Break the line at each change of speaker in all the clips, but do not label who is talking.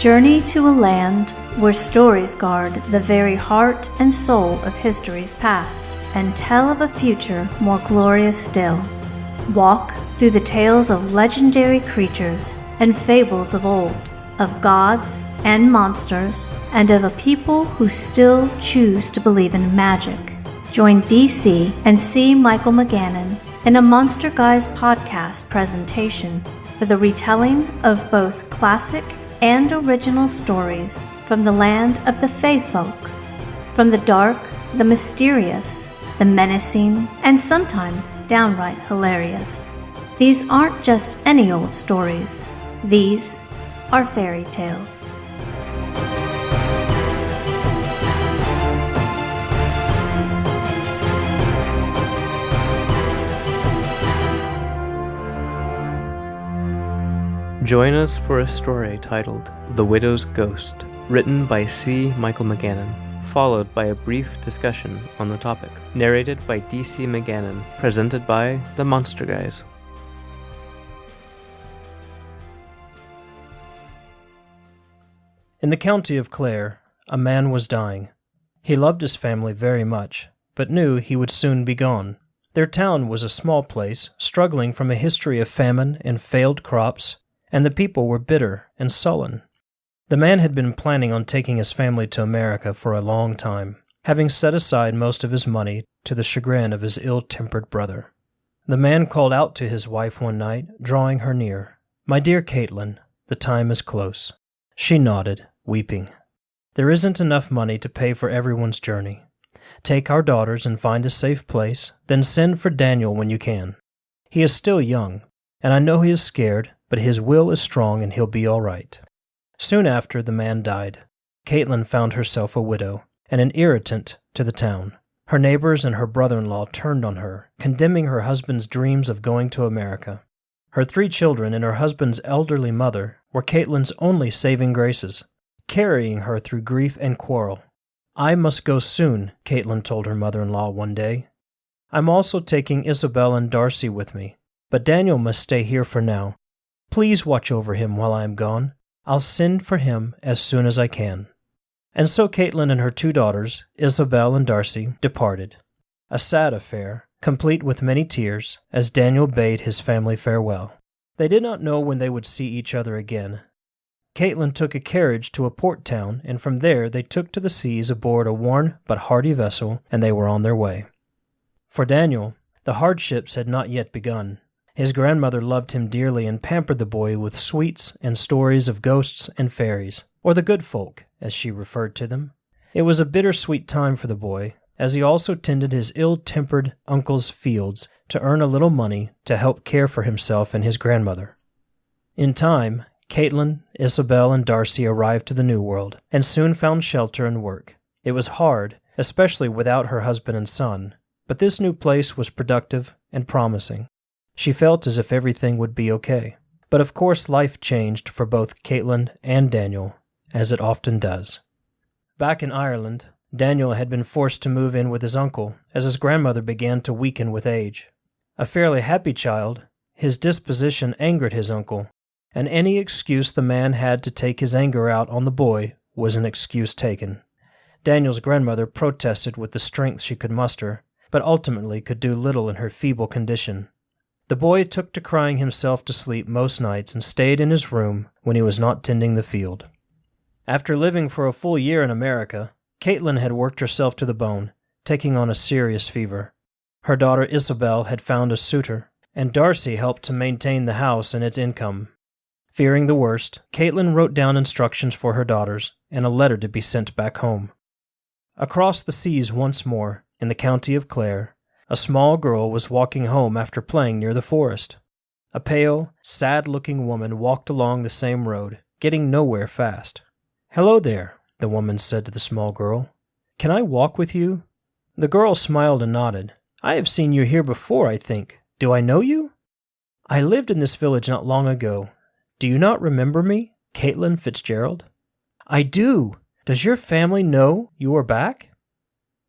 Journey to a land where stories guard the very heart and soul of history's past and tell of a future more glorious still. Walk through the tales of legendary creatures and fables of old, of gods and monsters, and of a people who still choose to believe in magic. Join DC and C. Michael McGannon in a Monster Guys podcast presentation for the retelling of both classic and original stories from the land of the Fae Folk. From the dark, the mysterious, the menacing, and sometimes downright hilarious. These aren't just any old stories. These are fairy tales.
Join us for a story titled The Widow's Ghost, written by C. Michael McGannon, followed by a brief discussion on the topic, narrated by DC McGannon, presented by the Monster Guys.
In the county of Clare, a man was dying. He loved his family very much, but knew he would soon be gone. Their town was a small place, struggling from a history of famine and failed crops, and the people were bitter and sullen. The man had been planning on taking his family to America for a long time, having set aside most of his money to the chagrin of his ill-tempered brother. The man called out to his wife one night, drawing her near. "My dear Caitlin, the time is close." She nodded, weeping. "There isn't enough money to pay for everyone's journey. Take our daughters and find a safe place, then send for Daniel when you can. He is still young, and I know he is scared, but his will is strong and he'll be all right." Soon after, the man died. Caitlin found herself a widow and an irritant to the town. Her neighbors and her brother-in-law turned on her, condemning her husband's dreams of going to America. Her 3 children and her husband's elderly mother were Caitlin's only saving graces, carrying her through grief and quarrel. "I must go soon," Caitlin told her mother-in-law one day. "I'm also taking Isabel and Darcy with me, but Daniel must stay here for now. Please watch over him while I am gone. I'll send for him as soon as I can." And so Caitlin and her 2 daughters, Isabel and Darcy, departed. A sad affair, complete with many tears, as Daniel bade his family farewell. They did not know when they would see each other again. Caitlin took a carriage to a port town, and from there they took to the seas aboard a worn but hardy vessel, and they were on their way. For Daniel, the hardships had not yet begun. His grandmother loved him dearly and pampered the boy with sweets and stories of ghosts and fairies, or the good folk, as she referred to them. It was a bittersweet time for the boy, as he also tended his ill-tempered uncle's fields to earn a little money to help care for himself and his grandmother. In time, Caitlin, Isabel, and Darcy arrived to the New World, and soon found shelter and work. It was hard, especially without her husband and son, but this new place was productive and promising. She felt as if everything would be okay. But of course life changed for both Caitlin and Daniel, as it often does. Back in Ireland, Daniel had been forced to move in with his uncle, as his grandmother began to weaken with age. A fairly happy child, his disposition angered his uncle, and any excuse the man had to take his anger out on the boy was an excuse taken. Daniel's grandmother protested with the strength she could muster, but ultimately could do little in her feeble condition. The boy took to crying himself to sleep most nights and stayed in his room when he was not tending the field. After living for a full year in America, Caitlin had worked herself to the bone, taking on a serious fever. Her daughter Isabel had found a suitor, and Darcy helped to maintain the house and its income. Fearing the worst, Caitlin wrote down instructions for her daughters and a letter to be sent back home. Across the seas once more, in the county of Clare, a small girl was walking home after playing near the forest. A pale, sad-looking woman walked along the same road, getting nowhere fast. "Hello there," the woman said to the small girl. "Can I walk with you?" The girl smiled and nodded. "I have seen you here before, I think. Do I know you?" "I lived in this village not long ago. Do you not remember me, Caitlin Fitzgerald?" "I do. Does your family know you are back?"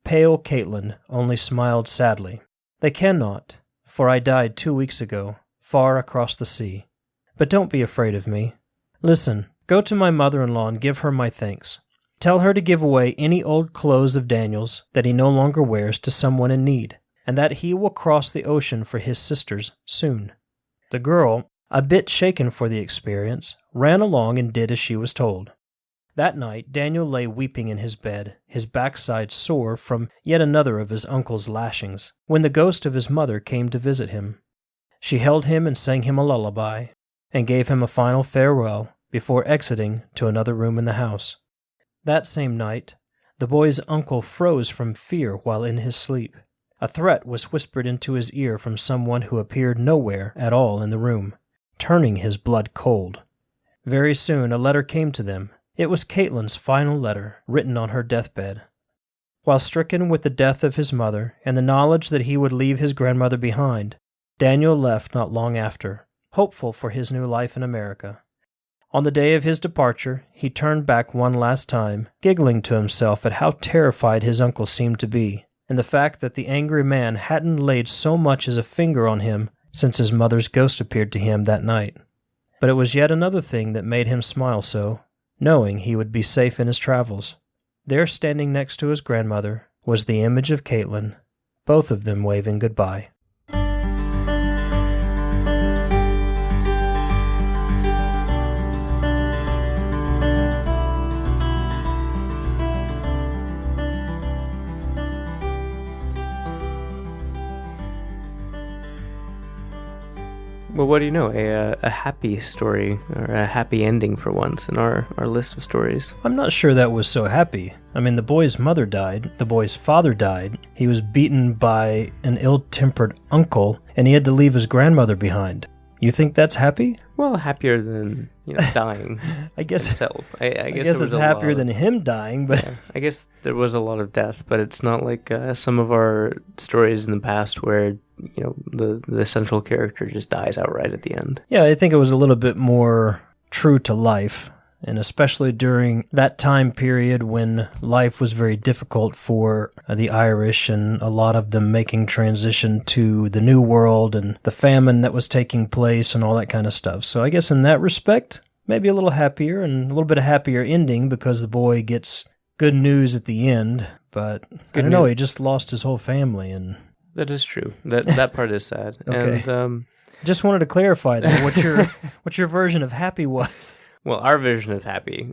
Pale Caitlin only smiled sadly. "They cannot, for I died 2 weeks ago, far across the sea. But don't be afraid of me. Listen, Go to my mother-in-law and give her my thanks. Tell her to give away any old clothes of Daniel's that he no longer wears to someone in need, and that he will cross the ocean for his sisters soon." The girl, a bit shaken for the experience, ran along and did as she was told. That night Daniel lay weeping in his bed, his backside sore from yet another of his uncle's lashings, when the ghost of his mother came to visit him. She held him and sang him a lullaby, and gave him a final farewell before exiting to another room in the house. That same night, the boy's uncle froze from fear while in his sleep. A threat was whispered into his ear from someone who appeared nowhere at all in the room, turning his blood cold. Very soon a letter came to them. It was Caitlin's final letter, written on her deathbed. While stricken with the death of his mother and the knowledge that he would leave his grandmother behind, Daniel left not long after, hopeful for his new life in America. On the day of his departure, he turned back one last time, giggling to himself at how terrified his uncle seemed to be, and the fact that the angry man hadn't laid so much as a finger on him since his mother's ghost appeared to him that night. But it was yet another thing that made him smile so, knowing he would be safe in his travels. There, standing next to his grandmother, was the image of Caitlin, both of them waving goodbye.
Well, what do you know? A happy story, or a happy ending for once in our list of stories.
I'm not sure that was so happy. I mean, the boy's mother died, the boy's father died, he was beaten by an ill-tempered uncle, and he had to leave his grandmother behind. You think that's happy?
Well, happier than, dying
I guess
himself. I
guess it's happier than him dying, but...
Yeah, I guess there was a lot of death, but it's not like some of our stories in the past where, the central character just dies outright at the end.
Yeah, I think it was a little bit more true to life, and especially during that time period when life was very difficult for the Irish and a lot of them making transition to the New World and the famine that was taking place and all that kind of stuff. So I guess in that respect, maybe a little happier and a little bit of happier ending because the boy gets good news at the end, but I don't know, he just lost his whole family. And
that is true. That part is sad.
Okay.
And
just wanted to clarify that what your version of happy was.
Well, our version of happy,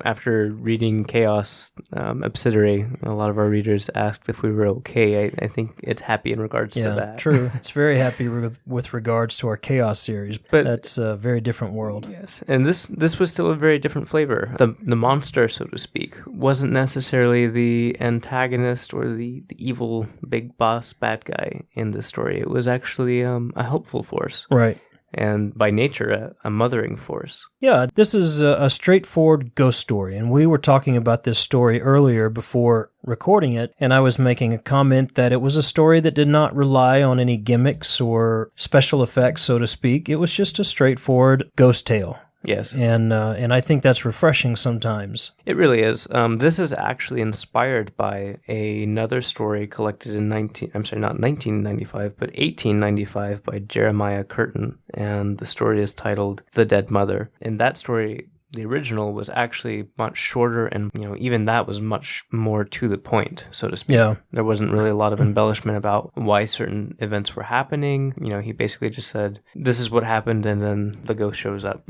after reading Chaos Obsidiary, a lot of our readers asked if we were okay. I think it's happy in regards to that.
Yeah, true. It's very happy with regards to our Chaos series, but that's a very different world.
Yes, and this was still a very different flavor. The monster, so to speak, wasn't necessarily the antagonist or the evil big boss bad guy in this story. It was actually a helpful force.
Right.
And by nature, a mothering force.
Yeah, this is a straightforward ghost story, and we were talking about this story earlier before recording it, and I was making a comment that it was a story that did not rely on any gimmicks or special effects, so to speak. It was just a straightforward ghost tale.
Yes.
And I think that's refreshing sometimes.
It really is. This is actually inspired by another story collected in 1895 by Jeremiah Curtin. And the story is titled The Dead Mother. In that story, the original was actually much shorter and, even that was much more to the point, so to speak.
Yeah.
There wasn't really a lot of embellishment about why certain events were happening. He basically just said, this is what happened, and then the ghost shows up.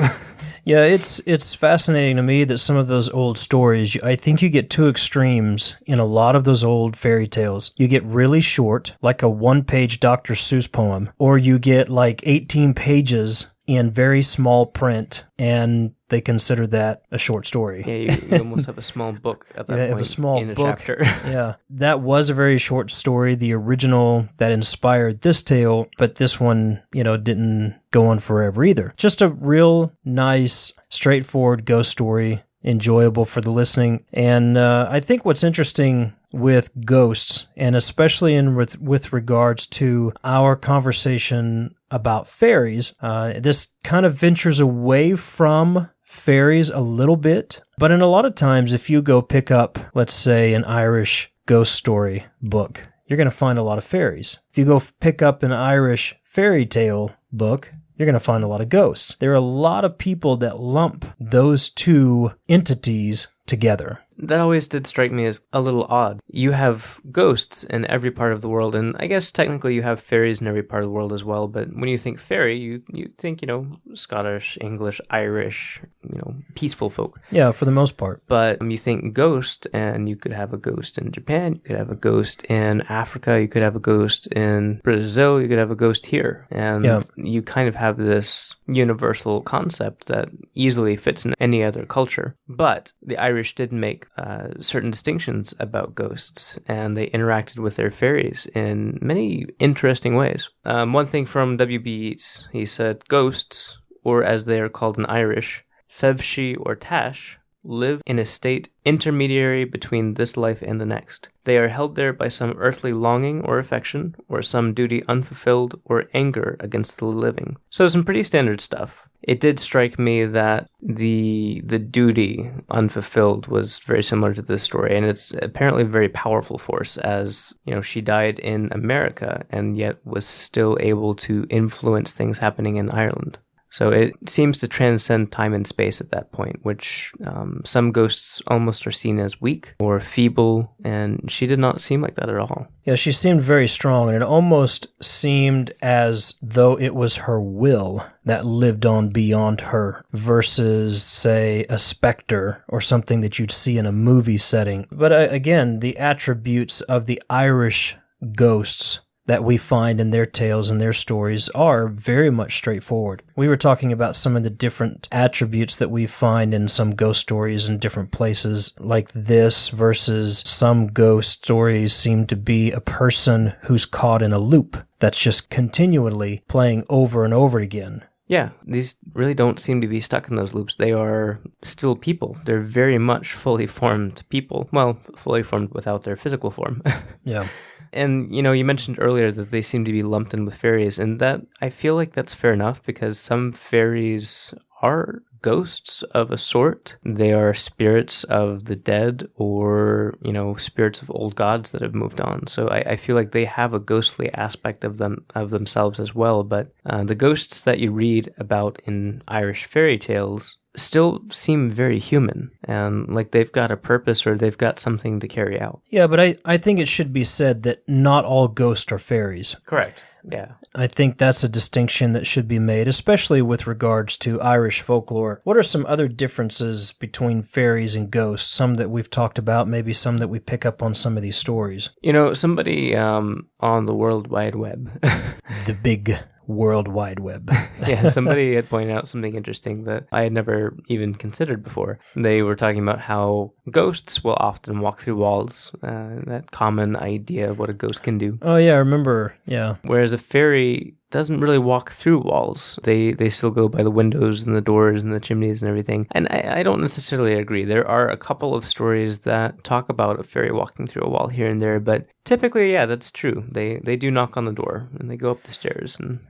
Yeah, it's fascinating to me that some of those old stories, I think you get two extremes in a lot of those old fairy tales. You get really short, like a one-page Dr. Seuss poem, or you get like 18 pages in very small print, and they consider that a short story.
Yeah, you almost have a small book at that point
have a small
in a
book.
chapter.
Yeah, that was a very short story, the original that inspired this tale, but this one, didn't go on forever either. Just a real nice, straightforward ghost story, enjoyable for the listening. And I think what's interesting with ghosts, and especially with regards to our conversation about fairies, this kind of ventures away from fairies a little bit. But in a lot of times, if you go pick up, let's say, an Irish ghost story book, you're going to find a lot of fairies. If you go pick up an Irish fairy tale book, you're going to find a lot of ghosts. There are a lot of people that lump those two entities together.
That always did strike me as a little odd. You have ghosts in every part of the world, and I guess technically you have fairies in every part of the world as well, but when you think fairy, you think, Scottish, English, Irish, peaceful folk.
Yeah, for the most part.
But you think ghost, and you could have a ghost in Japan, you could have a ghost in Africa, you could have a ghost in Brazil, you could have a ghost here. And you kind of have this universal concept that easily fits in any other culture. But the Irish did make certain distinctions about ghosts, and they interacted with their fairies in many interesting ways. One thing from W.B. Yeats, he said, ghosts, or as they are called in Irish, fevshi or tash, live in a state intermediary between this life and the next. They are held there by some earthly longing or affection, or some duty unfulfilled, or anger against the living. So some pretty standard stuff. It did strike me that the duty unfulfilled was very similar to this story, and it's apparently a very powerful force, as she died in America and yet was still able to influence things happening in Ireland. So it seems to transcend time and space at that point, which some ghosts almost are seen as weak or feeble, and she did not seem like that at all.
Yeah, she seemed very strong, and it almost seemed as though it was her will that lived on beyond her versus, say, a specter or something that you'd see in a movie setting. But again, the attributes of the Irish ghosts that we find in their tales and their stories are very much straightforward. We were talking about some of the different attributes that we find in some ghost stories in different places like this versus some ghost stories seem to be a person who's caught in a loop that's just continually playing over and over again.
Yeah, these really don't seem to be stuck in those loops. They are still people. They're very much fully formed people. Well, fully formed without their physical form.
Yeah.
And, you mentioned earlier that they seem to be lumped in with fairies, and that I feel like that's fair enough because some fairies are ghosts of a sort. They are spirits of the dead or, spirits of old gods that have moved on. So I feel like they have a ghostly aspect of themselves as well. But the ghosts that you read about in Irish fairy tales still seem very human and like they've got a purpose or they've got something to carry out.
Yeah, but I think it should be said that not all ghosts are fairies.
Correct. Yeah.
I think that's a distinction that should be made, especially with regards to Irish folklore. What are some other differences between fairies and ghosts? Some that we've talked about, maybe some that we pick up on some of these stories.
Somebody on the World Wide Web.
The big World Wide Web.
Yeah, somebody had pointed out something interesting that I had never even considered before. They were talking about how ghosts will often walk through walls, that common idea of what a ghost can do.
Oh, yeah, I remember, yeah.
Whereas a fairy doesn't really walk through walls. They still go by the windows and the doors and the chimneys and everything. And I don't necessarily agree. There are a couple of stories that talk about a fairy walking through a wall here and there, but typically, yeah, that's true. They do knock on the door and they go up the stairs and,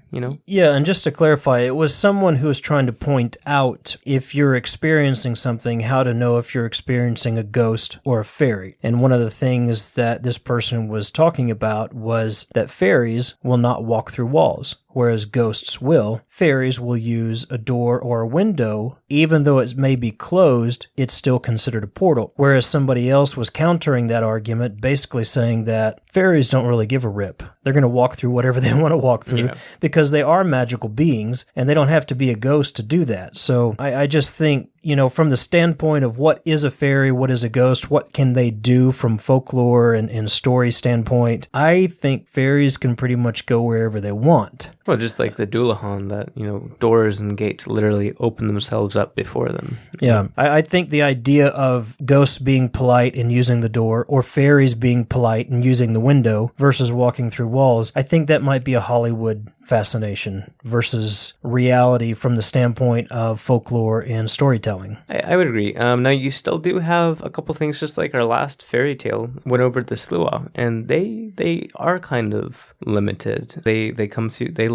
Yeah, and just to clarify, it was someone who was trying to point out if you're experiencing something, how to know if you're experiencing a ghost or a fairy. And one of the things that this person was talking about was that fairies will not walk through walls, whereas ghosts will. Fairies will use a door or a window. Even though it may be closed, it's still considered a portal. Whereas somebody else was countering that argument, basically saying that fairies don't really give a rip. They're going to walk through whatever they want to walk through because they are magical beings and they don't have to be a ghost to do that. So I just think, from the standpoint of what is a fairy, what is a ghost, what can they do from folklore and story standpoint, I think fairies can pretty much go wherever they want.
Well, just like the Doulahan, that, doors and gates literally open themselves up before them.
Yeah, I think the idea of ghosts being polite and using the door, or fairies being polite and using the window versus walking through walls, I think that might be a Hollywood fascination versus reality from the standpoint of folklore and storytelling.
I would agree. Now, you still do have a couple things, just like our last fairy tale went over the Slua, and they are kind of limited. They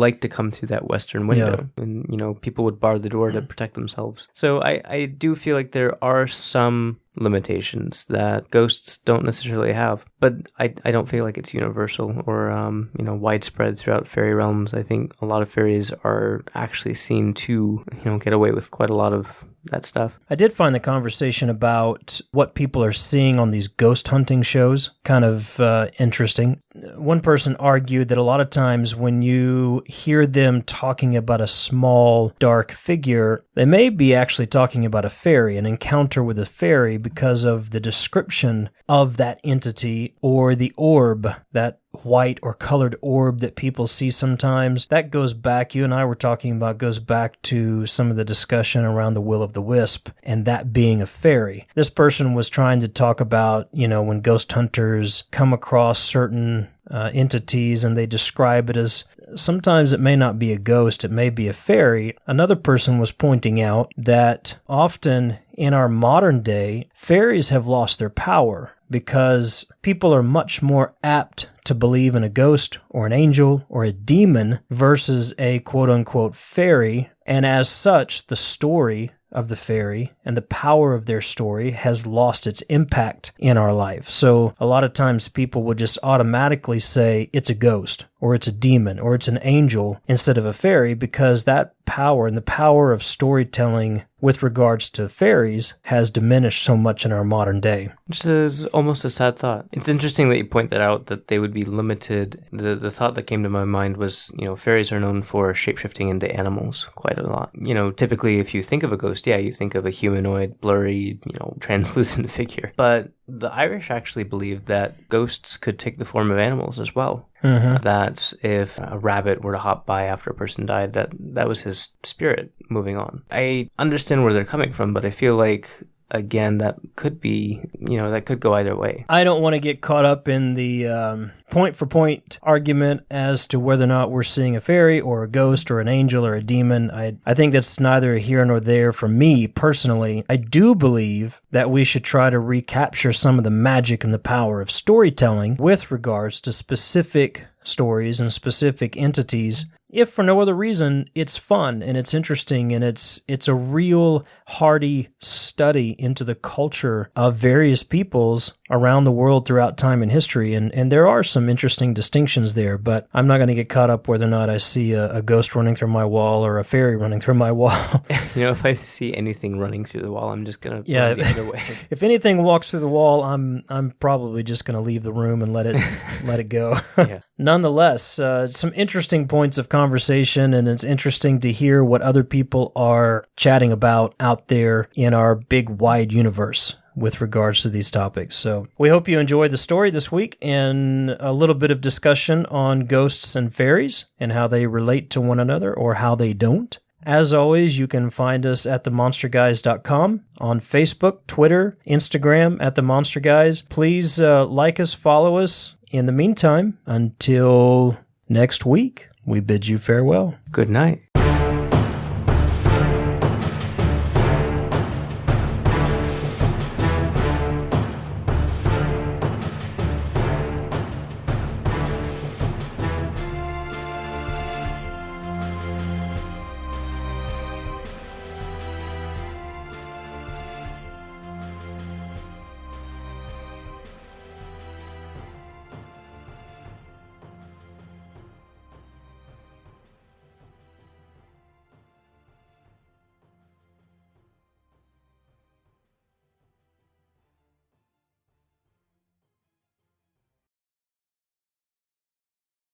like to come through that western window, and people would bar the door to protect themselves. So I do feel like there are some limitations that ghosts don't necessarily have. But I don't feel like it's universal or, widespread throughout fairy realms. I think a lot of fairies are actually seen to, get away with quite a lot of that stuff.
I did find the conversation about what people are seeing on these ghost hunting shows kind of interesting. One person argued that a lot of times when you hear them talking about a small, dark figure, they may be actually talking about a fairy, an encounter with a fairy, because of the description of that entity or the orb, that white or colored orb that people see sometimes. That goes back, you and I were talking about, goes back to some of the discussion around the Will of the Wisp and that being a fairy. This person was trying to talk about, when ghost hunters come across certain entities and they describe it as, sometimes it may not be a ghost, it may be a fairy. Another person was pointing out that often in our modern day, fairies have lost their power because people are much more apt to believe in a ghost or an angel or a demon versus a quote-unquote fairy, and as such, the story of the fairy and the power of their story has lost its impact in our life. So a lot of times people would just automatically say it's a ghost or it's a demon or it's an angel instead of a fairy, because that power and the power of storytelling with regards to fairies has diminished so much in our modern day.
Which is almost a sad thought. It's interesting that you point that out, that they would be limited. The thought that came to my mind was, fairies are known for shapeshifting into animals quite a lot. Typically if you think of a ghost, you think of a humanoid, blurry, translucent figure. But the Irish actually believed that ghosts could take the form of animals as well. Mm-hmm. That if a rabbit were to hop by after a person died, that was his spirit moving on. I understand where they're coming from, but I feel like, again, that could be, that could go either way.
I don't want to get caught up in the point-for-point argument as to whether or not we're seeing a fairy or a ghost or an angel or a demon. I think that's neither here nor there for me personally. I do believe that we should try to recapture some of the magic and the power of storytelling with regards to specific stories and specific entities. If for no other reason, it's fun and it's interesting and it's a real hearty study into the culture of various peoples around the world throughout time and history. And there are some interesting distinctions there, but I'm not going to get caught up whether or not I see a ghost running through my wall or a fairy running through my wall.
If I see anything running through the wall, I'm just going to run the other way.
If anything walks through the wall, I'm probably just going to leave the room and let it go.
Yeah.
Nonetheless, some interesting points of conversation, and it's interesting to hear what other people are chatting about out there in our big, wide universe with regards to these topics. So we hope you enjoyed the story this week and a little bit of discussion on ghosts and fairies and how they relate to one another or how they don't. As always, you can find us at themonsterguys.com, on Facebook, Twitter, Instagram at The Monster Guys. Please like us, follow us. In the meantime, until next week, we bid you farewell.
Good night.